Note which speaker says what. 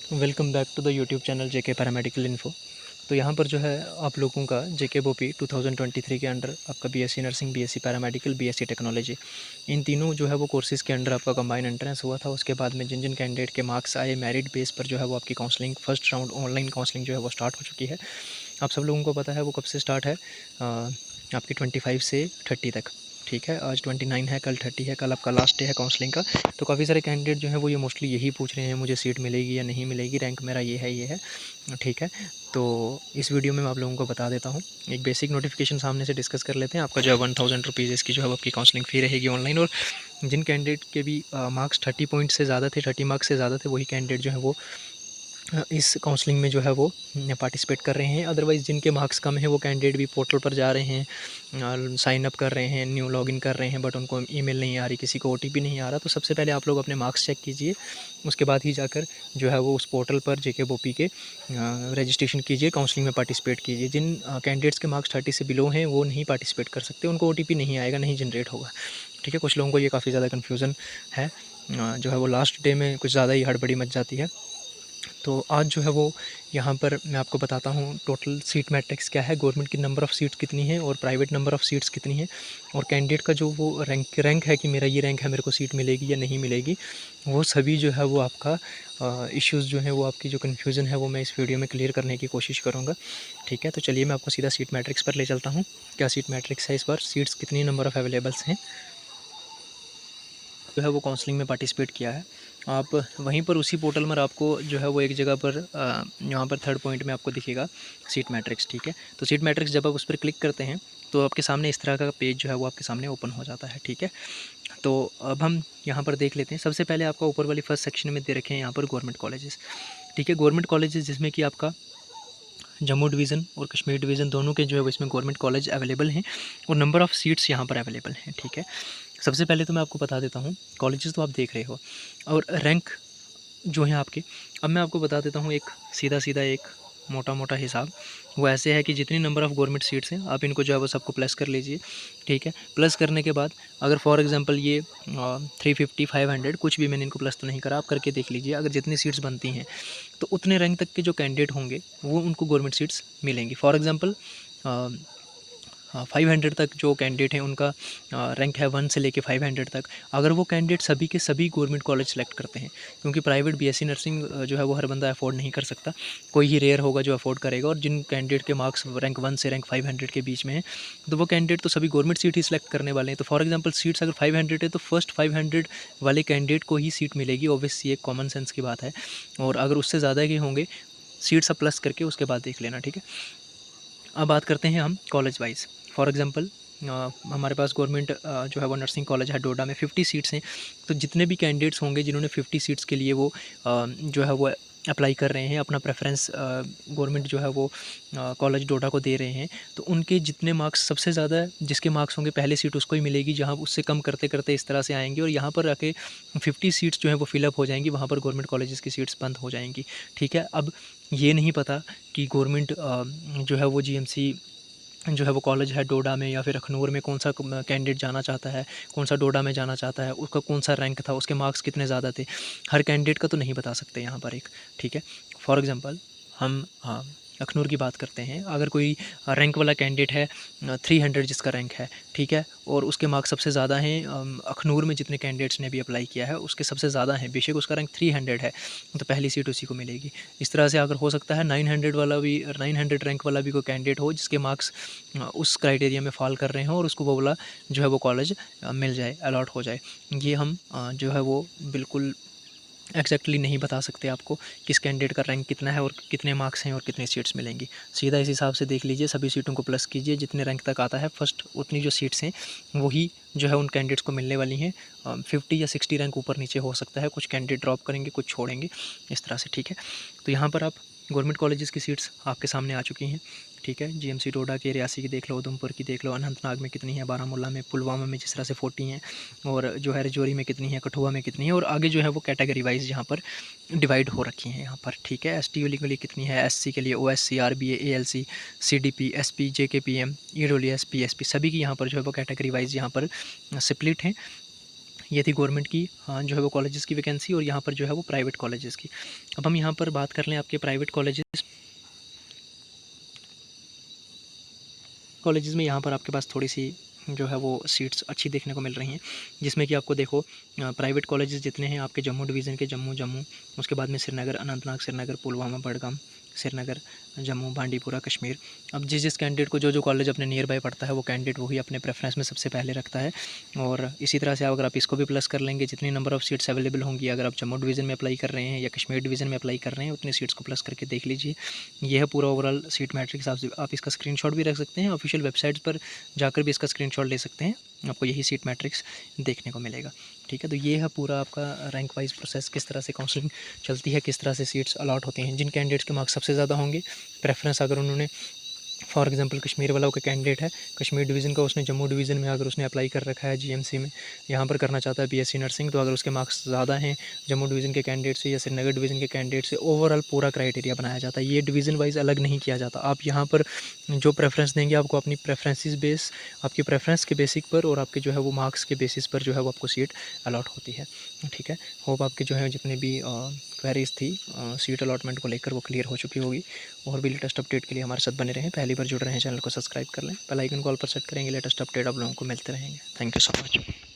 Speaker 1: Welcome back to the YouTube channel JK paramedical info. तो यहाँ पर जो है आप लोगों का जेके बोपी 2023 के अंडर आपका BSc nursing, BSc paramedical, BSc technology, इन तीनों जो है वो कोर्सेज़ के अंडर आपका कंबाइन एंट्रेंस हुआ था। उसके बाद में जिन जिन कैंडिडेट के मार्क्स आए, मेरिट बेस पर जो है वो आपकी counselling first round online counselling जो है वो स्टार्ट हो चुकी है। आप सब लोगों को पता है वो कब से स्टार्ट है, आपकी 25 से 30 तक। ठीक है, आज 29 है, कल 30 है, कल आपका लास्ट डे है काउंसलिंग का। तो काफ़ी सारे कैंडिडेट जो हैं वो ये मोस्टली यही पूछ रहे हैं, मुझे सीट मिलेगी या नहीं मिलेगी, रैंक मेरा ये है ये है। ठीक है, तो इस वीडियो में मैं आप लोगों को बता देता हूँ। एक बेसिक नोटिफिकेशन सामने से डिस्कस कर लेते हैं। आपका जो है 1000 रुपीज़ इसकी जो है आपकी काउंसलिंग फ़ी रहेगी ऑनलाइन। और जिन कैंडिडेट के भी मार्क्स 30 पॉइंट से ज़्यादा थे, 30 मार्क्स से ज़्यादा थे, वही कैंडिडेट जो है वो इस काउंसलिंग में जो है वो पार्टिसिपेट कर रहे हैं। अदरवाइज़ जिनके मार्क्स कम हैं वो कैंडिडेट भी पोर्टल पर जा रहे हैं, साइन अप कर रहे हैं, न्यू लॉगिन कर रहे हैं, बट उनको ईमेल नहीं आ रही, किसी को ओटीपी नहीं आ रहा। तो सबसे पहले आप लोग अपने मार्क्स चेक कीजिए, उसके बाद ही जाकर जो है वो उस पोर्टल पर जेके बोपी के रजिस्ट्रेशन कीजिए, काउंसलिंग में पार्टिसिपेट कीजिए। जिन कैंडिडेट्स के मार्क्स 30 से बिलो हैं वो नहीं पार्टिसिपेट कर सकते, उनको ओटीपी नहीं आएगा, नहीं जनरेट होगा। ठीक है, कुछ लोगों को ये काफ़ी ज़्यादा कन्फ्यूज़न है, जो है वो लास्ट डे में कुछ ज़्यादा ही हड़बड़ी मच जाती है। तो आज जो है वो यहाँ पर मैं आपको बताता हूँ टोटल सीट मैट्रिक्स क्या है, गवर्नमेंट की नंबर ऑफ़ सीट्स कितनी है और प्राइवेट नंबर ऑफ़ सीट्स कितनी है, और कैंडिडेट का जो वो रैंक है कि मेरा ये रैंक है, मेरे को सीट मिलेगी या नहीं मिलेगी, वो सभी जो है वो आपका इश्यूज़ जो हैं वो आपकी जो कन्फ्यूज़न है वो मैं इस वीडियो में क्लियर करने की कोशिश करूँगा। ठीक है, तो चलिए मैं आपको सीधा सीट मैट्रिक्स पर ले चलता हूँ। क्या सीट मैट्रिक्स है इस बार, सीट्स कितनी नंबर ऑफ़ अवेलेबल्स हैं, जो है वो काउंसलिंग में पार्टिसिपेट किया है। आप वहीं पर उसी पोर्टल में आपको जो है वो एक जगह पर यहाँ पर थर्ड पॉइंट में आपको दिखेगा सीट मैट्रिक्स। ठीक है, तो सीट मैट्रिक्स जब आप उस पर क्लिक करते हैं तो आपके सामने इस तरह का पेज जो है वो आपके सामने ओपन हो जाता है। ठीक है, तो अब हम यहाँ पर देख लेते हैं। सबसे पहले आपका ऊपर वाली फर्स्ट सेक्शन में दे रखे हैं यहाँ पर गवर्नमेंट कॉलेजेस। ठीक है, गवर्नमेंट कॉलेजेस जिसमें कि आपका जम्मू डिवीज़न और कश्मीर डिवीज़न दोनों के जो है वो इसमें गवर्नमेंट कॉलेज अवेलेबल हैं और नंबर ऑफ़ सीट्स यहाँ पर अवेलेबल हैं। ठीक है, सबसे पहले तो मैं आपको बता देता हूँ, कॉलेजेस तो आप देख रहे हो और रैंक जो है आपके। अब मैं आपको बता देता हूँ एक सीधा एक मोटा हिसाब। वो ऐसे है कि जितनी नंबर ऑफ़ गवर्नमेंट सीट्स हैं आप इनको जो है वो सबको प्लस कर लीजिए। ठीक है, प्लस करने के बाद अगर फॉर एग्जांपल ये 350 500 कुछ भी, मैंने इनको प्लस तो नहीं करा, आप करके देख लीजिए। अगर जितनी सीट्स बनती हैं तो उतने रैंक तक के जो कैंडिडेट होंगे वो उनको गवर्नमेंट सीट्स मिलेंगी। फॉर एग्जांपल 500 तक जो कैंडिडेट हैं उनका रैंक है 1 से लेके 500 तक। अगर वो कैंडिडेट सभी के सभी गवर्नमेंट कॉलेज सेलेक्ट करते हैं, क्योंकि प्राइवेट बीएससी नर्सिंग जो है वो हर बंदा अफोर्ड नहीं कर सकता, कोई ही रेयर होगा जो अफोर्ड करेगा। और जिन कैंडिडेट के मार्क्स रैंक 1 से रैंक 500 के बीच में हैं तो वो कैंडिडेट तो सभी गवर्नमेंट सीट ही सिलेक्ट करने वाले हैं। तो फॉर एग्जाम्पल सीट्स अगर 500 है तो फर्स्ट 500 वाले कैंडिडेट को ही सीट मिलेगी। ऑब्वियसली एक कॉमन सेंस की बात है। और अगर उससे ज़्यादा के होंगे, सीट्स आप प्लस करके उसके बाद देख लेना। ठीक है, अब बात करते हैं हम कॉलेज वाइज। फॉर एग्जांपल हमारे पास गवर्नमेंट जो है वो नर्सिंग कॉलेज है डोडा में, 50 सीट्स हैं। तो जितने भी कैंडिडेट्स होंगे जिन्होंने 50 सीट्स के लिए वो जो है वो अप्लाई कर रहे हैं, अपना प्रेफरेंस गवर्नमेंट जो है वो कॉलेज डोडा को दे रहे हैं, तो उनके जितने मार्क्स सबसे ज़्यादा जिसके मार्क्स होंगे पहले सीट उसको ही मिलेगी। जहाँ उससे कम करते करते इस तरह से आएंगे और यहाँ पर आके 50 सीट्स जो है वो फिलअप हो जाएंगी, वहाँ पर गवर्नमेंट कॉलेजेस की सीट्स बंद हो जाएंगी। ठीक है, अब ये नहीं पता कि गवर्नमेंट जो है वो जीएमसी जो है वो कॉलेज है डोडा में या फिर अखनूर में, कौन सा कैंडिडेट जाना चाहता है, कौन सा डोडा में जाना चाहता है, उसका कौन सा रैंक था, उसके मार्क्स कितने ज़्यादा थे, हर कैंडिडेट का तो नहीं बता सकते यहाँ पर एक। ठीक है, फॉर एग्जांपल हम अखनूर की बात करते हैं। अगर कोई रैंक वाला कैंडिडेट है 300 जिसका रैंक है, ठीक है, और उसके मार्क्स सबसे ज़्यादा हैं, अखनूर में जितने कैंडिडेट्स ने भी अप्लाई किया है उसके सबसे ज़्यादा हैं, बेशक उसका रैंक 300 है, तो पहली सीट उसी को मिलेगी। इस तरह से अगर हो सकता है 900 वाला भी, 900 रैंक वाला भी कोई कैंडिडेट हो जिसके मार्क्स उस क्राइटेरिया में फॉल कर रहे हों और उसको वो वाला जो है वो कॉलेज मिल जाए, अलॉट हो जाए। ये हम जो है वो बिल्कुल एग्जैक्टली नहीं बता सकते आपको किस कैंडिडेट का रैंक कितना है और कितने मार्क्स हैं और कितनी सीट्स मिलेंगी। सीधा इस हिसाब से देख लीजिए, सभी सीटों को प्लस कीजिए, जितने रैंक तक आता है फर्स्ट उतनी जो सीट्स हैं वही जो है उन कैंडिडेट्स को मिलने वाली हैं। 50 या 60 रैंक ऊपर नीचे हो सकता है, कुछ कैंडिडेट ड्रॉप करेंगे, कुछ छोड़ेंगे, इस तरह से। ठीक है, तो यहाँ पर आप गवर्नमेंट कॉलेजेस की सीट्स आपके सामने आ चुकी हैं। ठीक है, जीएमसी डोडा की, रियासी की देख लो, उधमपुर की देख लो, अनंतनाग में कितनी है, बारामूला में, पुलवामा में जिस तरह से 40 हैं, और जो है रजौरी में कितनी है, कठुआ में कितनी है, और आगे जो है वो कैटेगरी वाइज यहाँ पर डिवाइड हो रखी हैं यहाँ पर। ठीक है, एसटी के लिए कितनी है, एससी के लिए OSC, RBA, ALC, CDP, SP, JKPM, EWS, PSP, सभी की यहाँ पर जो है वो कैटेगरी वाइज यहाँ पर स्प्लिट हैं। ये थी गवर्नमेंट की जो है वो कॉलेजेस की वैकेंसी, और यहाँ पर जो है वो प्राइवेट कॉलेजेस की। अब हम यहाँ पर बात कर लें आपके प्राइवेट कॉलेजेस में। यहाँ पर आपके पास थोड़ी सी जो है वो सीट्स अच्छी देखने को मिल रही हैं, जिसमें कि आपको देखो प्राइवेट कॉलेजेस जितने हैं आपके जम्मू डिवीज़न के, जम्मू, उसके बाद में श्रीनगर, अनंतनाग, श्रीनगर, पुलवामा, बडगाम, श्रीनगर, जम्मू, बांडीपुरा, कश्मीर। अब जिस कैंडिडेट को जो कॉलेज अपने नियर बाय पड़ता है वो कैंडिडेट वही अपने प्रेफरेंस में सबसे पहले रखता है। और इसी तरह से अगर आप इसको भी प्लस कर लेंगे, जितनी नंबर ऑफ़ सीट्स अवेलेबल होंगी, अगर आप जम्मू डिवीज़न में अप्लाई कर रहे हैं या कश्मीर डिवीज़न में अप्लाई कर रहे हैं, उतनी सीट्स को प्लस करके देख लीजिए। यह है पूरा ओवरऑल सीट मैट्रिक्स। आप इसका स्क्रीनशॉट भी रख सकते हैं, ऑफिशियल वेबसाइट्स पर जाकर भी इसका स्क्रीनशॉट ले सकते हैं, आपको यही सीट मैट्रिक्स देखने को मिलेगा। ठीक है, तो ये है पूरा आपका रैंक वाइज प्रोसेस, किस तरह से काउंसलिंग चलती है, किस तरह से सीट्स अलॉट होती हैं। जिन कैंडिडेट्स के मार्क्स सबसे ज़्यादा होंगे, प्रेफरेंस अगर उन्होंने फॉर एग्जांपल कश्मीर वाला का कैंडिडेट है, कश्मीर डिवीज़न का, उसने जम्मू डिवीज़न में अगर उसने अप्लाई कर रखा है जीएमसी में, यहाँ पर करना चाहता है बीएससी नर्सिंग, तो अगर उसके मार्क्स ज़्यादा हैं जम्मू डिवीज़न के कैंडिडेट से या श्रीनगर डिवीज़न के कैंडिडेट से, ओवरऑल पूरा क्राइटेरिया बनाया जाता है। ये डिवीज़न वाइज अलग नहीं किया जाता। आप यहाँ पर जो प्रेफरेंस देंगे, आपको अपनी प्रेफरेंसेस बेस, आपकी प्रेफरेंस के बेसिक पर और आपके जो है वो मार्क्स के बेसिस पर जो है वो आपको सीट अलॉट होती है। ठीक है, होप आपके जो है जितने भी क्वेरीज थी सीट अलॉटमेंट को लेकर वो क्लियर हो चुकी होगी। और भी लेटेस्ट अपडेट के लिए हमारे साथ बने रहें। पहली बार जुड़ रहे हैं चैनल को सब्सक्राइब कर लें, बेल आइकन को ऑल पर सेट करेंगे, लेटेस्ट अपडेट आप लोगों को मिलते रहेंगे। Thank you so much.